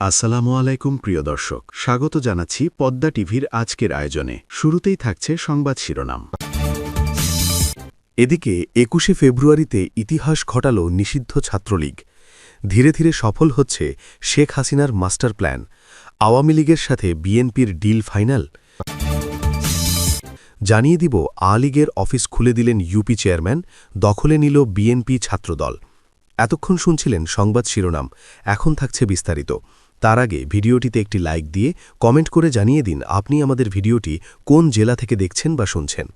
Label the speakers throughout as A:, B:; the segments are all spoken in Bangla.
A: আসসালামু আলাইকুম প্রিয় দর্শক, স্বাগত জানাচ্ছি পদ্মা টিভির আজকের আয়োজনে। শুরুতেই থাকছে সংবাদ শিরোনাম। এদিকে ২১শে ফেব্রুয়ারিতে ইতিহাস ঘটাল নিষিদ্ধ ছাত্রলীগ। ধীরে ধীরে সফল হচ্ছে শেখ হাসিনার মাস্টার প্ল্যান। আওয়ামী লীগের সাথে বিএনপির ডিল ফাইনাল। জানিয়ে দিব, লীগের অফিস খুলে দিলেন ইউপি চেয়ারম্যান, দখলে নিল বিএনপি ছাত্রদল। এতক্ষণ শুনছিলেন সংবাদ শিরোনাম, এখন থাকছে বিস্তারিত। তার আগে ভিডিওটিতে একটি লাইক দিয়ে কমেন্ট করে জানিয়ে দিন আপনি আমাদের ভিডিওটি কোন জেলা থেকে দেখছেন বা শুনছেন।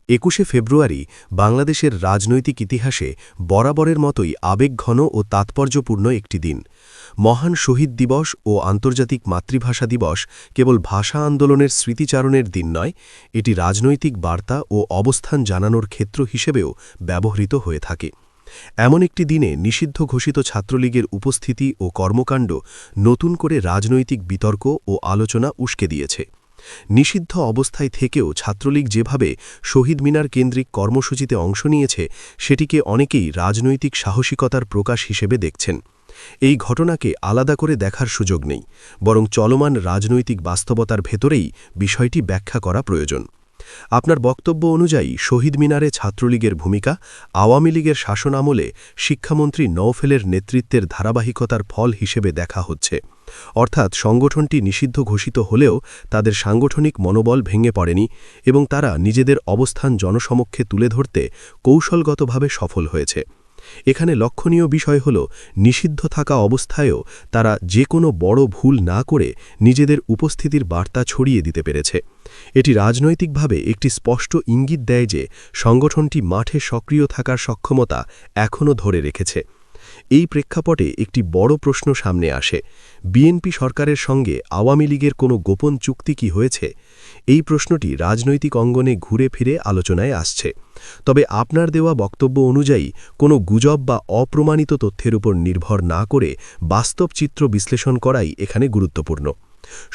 A: ২১শে ফেব্রুয়ারি বাংলাদেশের রাজনৈতিক ইতিহাসে বরাবরের মতোই আবেগঘন ও তাৎপর্যপূর্ণ একটি দিন। মহান শহীদ দিবস ও আন্তর্জাতিক মাতৃভাষা দিবস কেবল ভাষা আন্দোলনের স্মৃতিচারণের দিন নয়, এটি রাজনৈতিক বার্তা ও অবস্থান জানানোর ক্ষেত্র হিসেবেও ব্যবহৃত হয়ে থাকে। এমন একটি দিনে নিষিদ্ধ ঘোষিত ছাত্রলীগের উপস্থিতি ও কর্মকাণ্ড নতুন করে রাজনৈতিক বিতর্ক ও আলোচনা উস্কে দিয়েছে। নিষিদ্ধ অবস্থায় থেকেও ছাত্রলীগ যেভাবে শহীদ মিনার কেন্দ্রিক কর্মসূচিতে অংশ নিয়েছে, সেটিকে অনেকেই রাজনৈতিক সাহসিকতার প্রকাশ হিসেবে দেখছেন। এই ঘটনাকে আলাদা করে দেখার সুযোগ নেই, বরং চলমান রাজনৈতিক বাস্তবতার ভেতরেই বিষয়টি ব্যাখ্যা করা প্রয়োজন। আপনার বক্তব্য অনুযায়ী শহীদ মিনারে ছাত্রলীগের ভূমিকা আওয়ামী লীগের শাসনামলে শিক্ষামন্ত্রী নওফেলের নেতৃত্বের ধারাবাহিকতার ফল হিসেবে দেখা হচ্ছে। অর্থাৎ সংগঠনটি নিষিদ্ধ ঘোষিত হলেও তাদের সাংগঠনিক মনোবল ভেঙে পড়েনি এবং তারা নিজেদের অবস্থান জনসমক্ষে তুলে ধরতে কৌশলগতভাবে সফল হয়েছে। এখানে লক্ষণীয় বিষয় হল, নিষিদ্ধ থাকা অবস্থায়ও তারা যে কোনো বড় ভুল না করে নিজেদের উপস্থিতির বার্তা ছড়িয়ে দিতে পেরেছে। এটি রাজনৈতিকভাবে একটি স্পষ্ট ইঙ্গিত দেয় যে সংগঠনটি মাঠে সক্রিয় থাকার সক্ষমতা এখনও ধরে রেখেছে। এই প্রেক্ষাপটে একটি বড় প্রশ্ন সামনে আসে, বিএনপি সরকারের সঙ্গে আওয়ামী লীগের কোনো গোপন চুক্তি কি হয়েছে? এই প্রশ্নটি রাজনৈতিক অঙ্গনে ঘুরে ফিরে আলোচনায় আসছে। তবে আপনার দেওয়া বক্তব্য অনুযায়ী কোনো গুজব বা অপ্রমাণিত তথ্যের উপর নির্ভর না করে বাস্তব চিত্র বিশ্লেষণ করাই এখানে গুরুত্বপূর্ণ।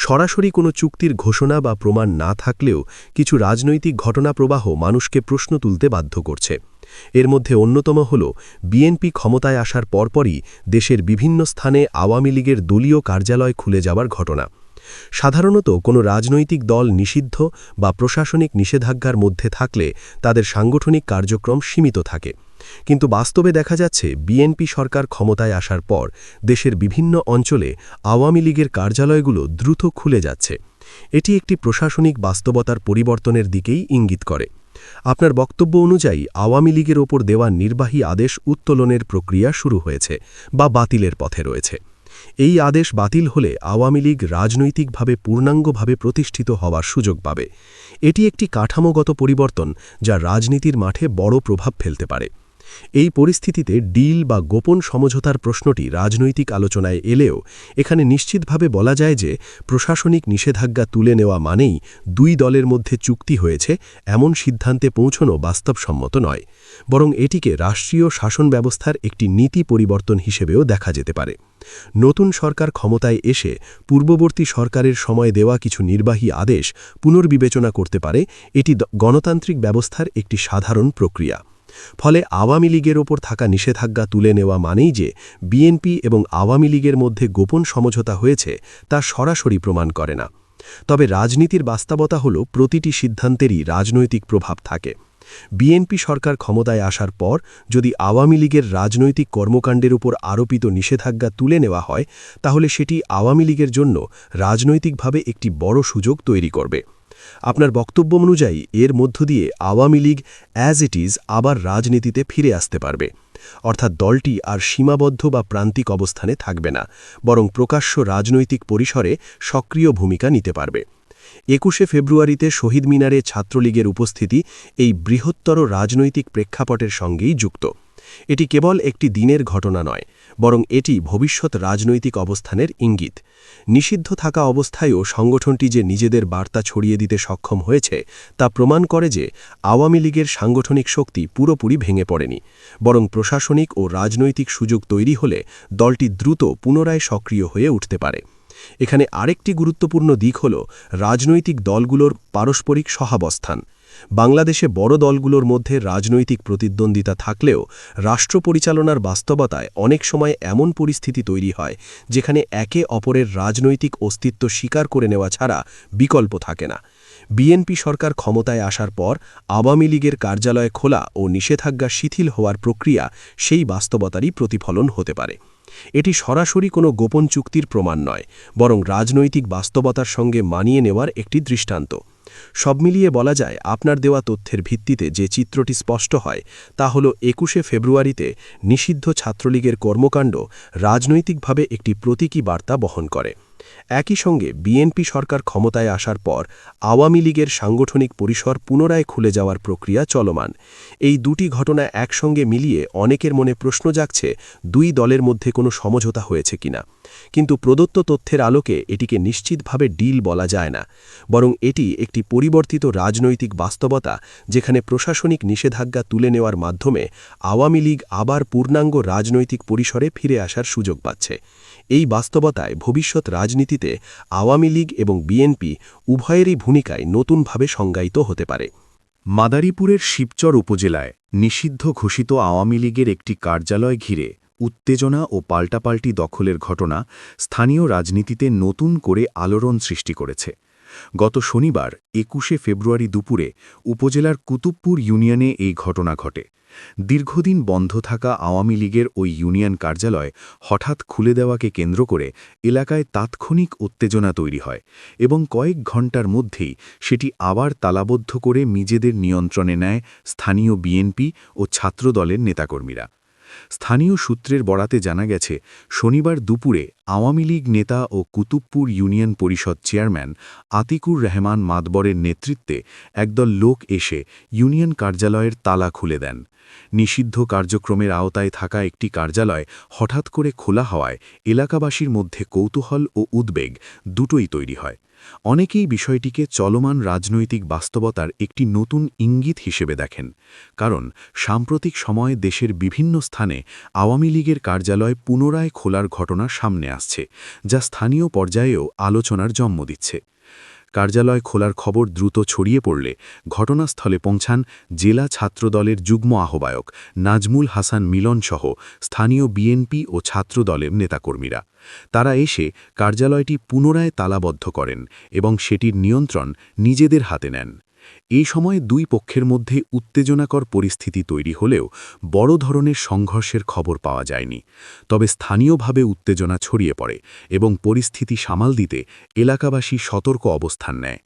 A: সরাসরি কোনো চুক্তির ঘোষণা বা প্রমাণ না থাকলেও কিছু রাজনৈতিক ঘটনাপ্রবাহ মানুষকে প্রশ্ন তুলতে বাধ্য করছে। এর মধ্যে অন্যতম হল বিএনপি ক্ষমতায় আসার পরপরই দেশের বিভিন্ন স্থানে আওয়ামী লীগের দলীয় কার্যালয় খুলে যাওয়ার ঘটনা। সাধারণত কোনো রাজনৈতিক দল নিষিদ্ধ বা প্রশাসনিক নিষেধাজ্ঞার মধ্যে থাকলে তাদের সাংগঠনিক কার্যক্রম সীমিত থাকে, কিন্তু বাস্তবে দেখা যাচ্ছে বিএনপি সরকার ক্ষমতায় আসার পর দেশের বিভিন্ন অঞ্চলে আওয়ামী লীগের কার্যালয়গুলো দ্রুত খুলে যাচ্ছে। এটি একটি প্রশাসনিক বাস্তবতার পরিবর্তনের দিকেই ইঙ্গিত করে। আপনার বক্তব্য অনুযায়ী আওয়ামী লীগের ওপর দেওয়া নির্বাহী আদেশ উত্তোলনের প্রক্রিয়া শুরু হয়েছে বা বাতিলের পথে রয়েছে। এই আদেশ বাতিল হলে আওয়ামী লীগ রাজনৈতিকভাবে পূর্ণাঙ্গভাবে প্রতিষ্ঠিত হওয়ার সুযোগ পাবে। এটি একটি কাঠামোগত পরিবর্তন যা রাজনীতির মাঠে বড় প্রভাব ফেলতে পারে। এই পরিস্থিতিতে ডিল বা গোপন সমঝোতার প্রশ্নটি রাজনৈতিক আলোচনায় এলেও এখানে নিশ্চিতভাবে বলা যায় যে প্রশাসনিক নিষেধাজ্ঞা তুলে নেওয়া মানেই দুই দলের মধ্যে চুক্তি হয়েছে এমন সিদ্ধান্তে পৌঁছানো বাস্তবসম্মত নয়, বরং এটিকে রাষ্ট্রীয় শাসন ব্যবস্থার একটি নীতি পরিবর্তন হিসেবেও দেখা যেতে পারে। নতুন সরকার ক্ষমতায় এসে পূর্ববর্তী সরকারের সময় দেওয়া কিছু নির্বাহী আদেশ পুনর্বিবেচনা করতে পারে। এটি গণতান্ত্রিক ব্যবস্থার একটি সাধারণ প্রক্রিয়া। ফলে আওয়ামী লীগের ওপর থাকা নিষেধাজ্ঞা তুলে নেওয়া মানেই যে বিএনপি এবং আওয়ামী লীগের মধ্যে গোপন সমঝোতা হয়েছে তা সরাসরি প্রমাণ করে না। তবে রাজনীতির বাস্তবতা হল প্রতিটি সিদ্ধান্তেরই রাজনৈতিক প্রভাব থাকে। বিএনপি সরকার ক্ষমতায় আসার পর যদি আওয়ামী লীগের রাজনৈতিক কর্মকাণ্ডের উপর আরোপিত নিষেধাজ্ঞা তুলে নেওয়া হয়, তাহলে সেটি আওয়ামী লীগের জন্য রাজনৈতিকভাবে একটি বড় সুযোগ তৈরি করবে। আপনার বক্তব্য অনুযায়ী এর মধ্য দিয়ে Awami League as it is আবার রাজনীতিতে ফিরে আসতে পারবে, অর্থাৎ দলটি আর সীমাবদ্ধ বা প্রান্তিক অবস্থানে থাকবে না, বরং প্রকাশ্য রাজনৈতিক পরিসরে সক্রিয় ভূমিকা নিতে পারবে। ২১শে ফেব্রুয়ারিতে শহীদ মিনারে ছাত্রলীগের উপস্থিতি এই বৃহত্তর রাজনৈতিক প্রেক্ষাপটের সঙ্গেই যুক্ত। এটি কেবল একটি দিনের ঘটনা নয়, বরং এটি ভবিষ্যৎ রাজনৈতিক অবস্থানের ইঙ্গিত। নিষিদ্ধ থাকা অবস্থায়ও সংগঠনটি যে নিজেদের বার্তা ছড়িয়ে দিতে সক্ষম হয়েছে তা প্রমাণ করে যে আওয়ামী লীগের সাংগঠনিক শক্তি পুরোপুরি ভেঙে পড়েনি, বরং প্রশাসনিক ও রাজনৈতিক সুযোগ তৈরি হলে দলটি দ্রুত পুনরায় সক্রিয় হয়ে উঠতে পারে। এখানে আরেকটি গুরুত্বপূর্ণ দিক হল রাজনৈতিক দলগুলোর পারস্পরিক সহাবস্থান। বাংলাদেশে বড় দলগুলোর মধ্যে রাজনৈতিক প্রতিদ্বন্দ্বিতা থাকলেও রাষ্ট্র পরিচালনার বাস্তবতায় অনেক সময় এমন পরিস্থিতি তৈরি হয় যেখানে একে অপরের রাজনৈতিক অস্তিত্ব স্বীকার করে নেওয়া ছাড়া বিকল্প থাকে না। বিএনপি সরকার ক্ষমতায় আসার পর আওয়ামী লীগের কার্যালয় খোলা ও নিষেধাজ্ঞা শিথিল হওয়ার প্রক্রিয়া সেই বাস্তবতারই প্রতিফলন হতে পারে। এটি সরাসরি কোনো গোপন চুক্তির প্রমাণ নয়, বরং রাজনৈতিক বাস্তবতার সঙ্গে মানিয়ে নেওয়ার একটি দৃষ্টান্ত। সব মিলিয়ে বলা যায়, আপনার দেওয়া তথ্যের ভিত্তিতে যে চিত্রটি স্পষ্ট হয় তা হল ২১শে ফেব্রুয়ারিতে নিষিদ্ধ ছাত্রলীগের কর্মকাণ্ড রাজনৈতিকভাবে একটি প্রতীকী বার্তা বহন করে। একই সঙ্গে বিএনপি সরকার ক্ষমতায় আসার পর আওয়ামী লীগের সাংগঠনিক পরিসর পুনরায় খুলে যাওয়ার প্রক্রিয়া চলমান। এই দুটি ঘটনা একসঙ্গে মিলিয়ে অনেকের মনে প্রশ্ন জাগছে, দুই দলের মধ্যে কোনো সমঝোতা হয়েছে কিনা। কিন্তু প্রদত্ত তথ্যের আলোকে এটিকে নিশ্চিতভাবে ডিল বলা যায় না, বরং এটি একটি পরিবর্তিত রাজনৈতিক বাস্তবতা, যেখানে প্রশাসনিক নিষেধাজ্ঞা তুলে নেওয়ার মাধ্যমে আওয়ামী লীগ আবার পূর্ণাঙ্গ রাজনৈতিক পরিসরে ফিরে আসার সুযোগ পাচ্ছে। এই বাস্তবতায় ভবিষ্যৎ রাজনীতিতে আওয়ামী লীগ এবং বিএনপি উভয়েরই ভূমিকায় নতুনভাবে সংজ্ঞায়িত হতে পারে।
B: মাদারীপুরের শিবচর উপজেলায় নিষিদ্ধ ঘোষিত আওয়ামী লীগের একটি কার্যালয় ঘিরে উত্তেজনা ও পাল্টাপাল্টি দখলের ঘটনা স্থানীয় রাজনীতিতে নতুন করে আলোড়ন সৃষ্টি করেছে। গত শনিবার ২১শে ফেব্রুয়ারি দুপুরে উপজেলার কুতুবপুর ইউনিয়নে এই ঘটনা ঘটে। দীর্ঘদিন বন্ধ থাকা আওয়ামী লীগের ওই ইউনিয়ন কার্যালয় হঠাৎ খুলে দেওয়াকে কেন্দ্র করে এলাকায় তাৎক্ষণিক উত্তেজনা তৈরি হয় এবং কয়েক ঘণ্টার মধ্যেই সেটি আবার তালাবদ্ধ করে নিজেদের নিয়ন্ত্রণে নেয় স্থানীয় বিএনপি ও ছাত্রদলের নেতাকর্মীরা। স্থানীয় সূত্রের বরাতে জানা গেছে, শনিবার দুপুরে আওয়ামী লীগ নেতা ও কুতুবপুর ইউনিয়ন পরিষদ চেয়ারম্যান আতিকুর রহমান মাতবরের নেতৃত্বে একদল লোক এসে ইউনিয়ন কার্যালয়ের তালা খুলে দেন। নিষিদ্ধ কার্যক্রমের আওতায় থাকা একটি কার্যালয় হঠাৎ করে খোলা হওয়ায় এলাকাবাসীর মধ্যে কৌতূহল ও উদ্বেগ দুটোই তৈরি হয়। অনেকেই বিষয়টিকে চলমান রাজনৈতিক বাস্তবতার একটি নতুন ইঙ্গিত হিসেবে দেখেন, কারণ সাম্প্রতিক সময়ে দেশের বিভিন্ন স্থানে আওয়ামী লীগের কার্যালয় পুনরায় খোলার ঘটনা সামনে আসছে, যা স্থানীয় পর্যায়েও আলোচনার জন্ম দিচ্ছে। কার্যালয় খোলার খবর দ্রুত ছড়িয়ে পড়লে ঘটনাস্থলে পৌঁছান জেলা ছাত্রদলের যুগ্ম আহ্বায়ক নাজমুল হাসান মিলনসহ স্থানীয় বিএনপি ও ছাত্রদলের নেতাকর্মীরা। তারা এসে কার্যালয়টি পুনরায় তালাবদ্ধ করেন এবং সেটির নিয়ন্ত্রণ নিজেদের হাতে নেন। এই সময় দুই পক্ষের মধ্যে উত্তেজনাকর পরিস্থিতি তৈরি হলেও বড় ধরনের সংঘর্ষের খবর পাওয়া যায়নি। তবে স্থানীয়ভাবে উত্তেজনা ছড়িয়ে পড়ে এবং পরিস্থিতি সামাল দিতে এলাকাবাসী সতর্ক অবস্থান নেয়।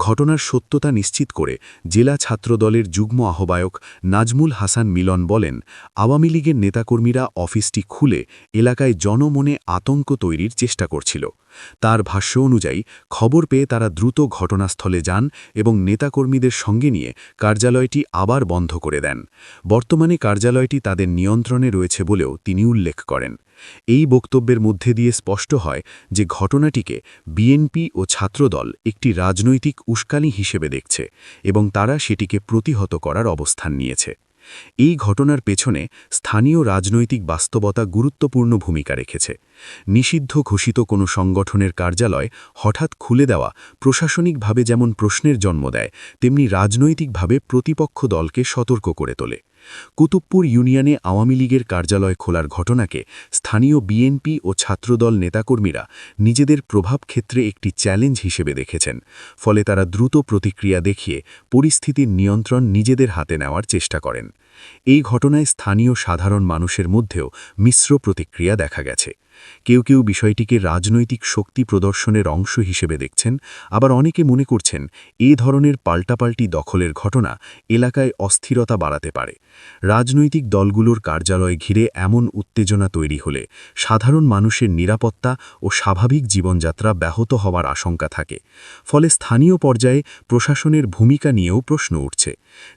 B: ঘটনার সত্যতা নিশ্চিত করে জেলা ছাত্রদলের যুগ্ম আহ্বায়ক নাজমুল হাসান মিলন বলেন, আওয়ামী লীগের নেতাকর্মীরা অফিসটি খুলে এলাকায় জনমনে আতঙ্ক তৈরির চেষ্টা করছিল। তার ভাষ্য অনুযায়ী খবর পেয়ে তারা দ্রুত ঘটনাস্থলে যান এবং নেতাকর্মীদের সঙ্গে নিয়ে কার্যালয়টি আবার বন্ধ করে দেন। বর্তমানে কার্যালয়টি তাদের নিয়ন্ত্রণে রয়েছে বলেও তিনি উল্লেখ করেন। এই বক্তব্যের মধ্যে দিয়ে স্পষ্ট হয় যে ঘটনাটিকে বিএনপি ও ছাত্রদল একটি রাজনৈতিক উস্কানি হিসেবে দেখছে এবং তারা সেটিকে প্রতিহত করার অবস্থান নিয়েছে। এই ঘটনার পেছনে স্থানীয় রাজনৈতিক বাস্তবতা গুরুত্বপূর্ণ ভূমিকা রেখেছে। নিষিদ্ধ ঘোষিত কোনো সংগঠনের কার্যালয় হঠাৎ খুলে দেওয়া প্রশাসনিকভাবে যেমন প্রশ্নের জন্ম দেয়, তেমনি রাজনৈতিকভাবে প্রতিপক্ষ দলকে সতর্ক করে তোলে। কুতুবপুর ইউনিয়নে আওয়ামী লীগের কার্যালয় খোলার ঘটনাকে স্থানীয় বিএনপি ও ছাত্রদল নেতাকর্মীরা নিজেদের প্রভাব ক্ষেত্রে একটি চ্যালেঞ্জ হিসেবে দেখেছেন। ফলে তারা দ্রুত প্রতিক্রিয়া দেখিয়ে পরিস্থিতির নিয়ন্ত্রণ নিজেদের হাতে নেওয়ার চেষ্টা করেন। এই ঘটনায় স্থানীয় সাধারণ মানুষের মধ্যেও মিশ্র প্রতিক্রিয়া দেখা গেছে। কেউ কেউ বিষয়টিকে রাজনৈতিক শক্তি প্রদর্শনের অংশ হিসেবে দেখছেন, আবার অনেকে মনে করছেন এই ধরনের পাল্টাপাল্টি দখলের ঘটনা এলাকায় অস্থিরতা বাড়াতে পারে। রাজনৈতিক দলগুলোর কার্যালয় ঘিরে এমন উত্তেজনা তৈরি হলে সাধারণ মানুষের নিরাপত্তা ও স্বাভাবিক জীবনযাত্রা ব্যাহত হওয়ার আশঙ্কা থাকে। ফলে স্থানীয় পর্যায়ে প্রশাসনের ভূমিকা নিয়েও প্রশ্ন উঠছে।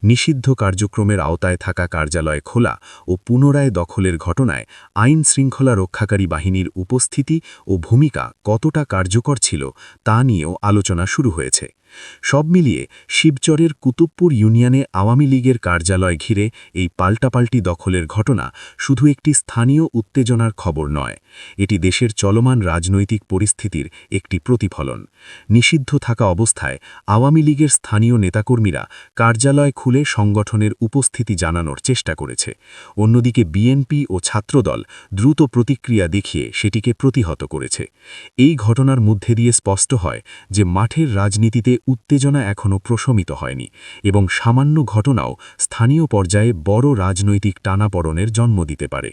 B: নিষিদ্ধ কার্যক্রমের আওতায় থাকা কার্যালয় খোলা ও পুনরায় দখলের ঘটনায় আইন শৃঙ্খলা রক্ষাকারী বাহিনীর উপস্থিতি ও ভূমিকা কতটা কার্যকর ছিল তা নিয়েও আলোচনা শুরু হয়েছে। সব মিলিয়ে শিবচরের কুতুবপুর ইউনিয়নে আওয়ামী লীগের কার্যালয় ঘিরে এই পাল্টাপাল্টি দখলের ঘটনা শুধু একটি স্থানীয় উত্তেজনার খবর নয়, এটি দেশের চলমান রাজনৈতিক পরিস্থিতির একটি প্রতিফলন। নিষিদ্ধ থাকা অবস্থায় আওয়ামী লীগের স্থানীয় নেতাকর্মীরা কার্যালয় খুলে সংগঠনের উপস্থিতি জানানোর চেষ্টা করেছে। অন্যদিকে বিএনপি ও ছাত্রদল দ্রুত প্রতিক্রিয়া দেখিয়ে সেটিকে প্রতিহত করেছে। এই ঘটনার মধ্যে দিয়ে স্পষ্ট হয় যে মাঠের রাজনীতিতে উত্তেজনা এখনও প্রশমিত হয়নি এবং সামান্য ঘটনাও স্থানীয় পর্যায়ে বড় রাজনৈতিক টানাপড়নের জন্ম দিতে পারে।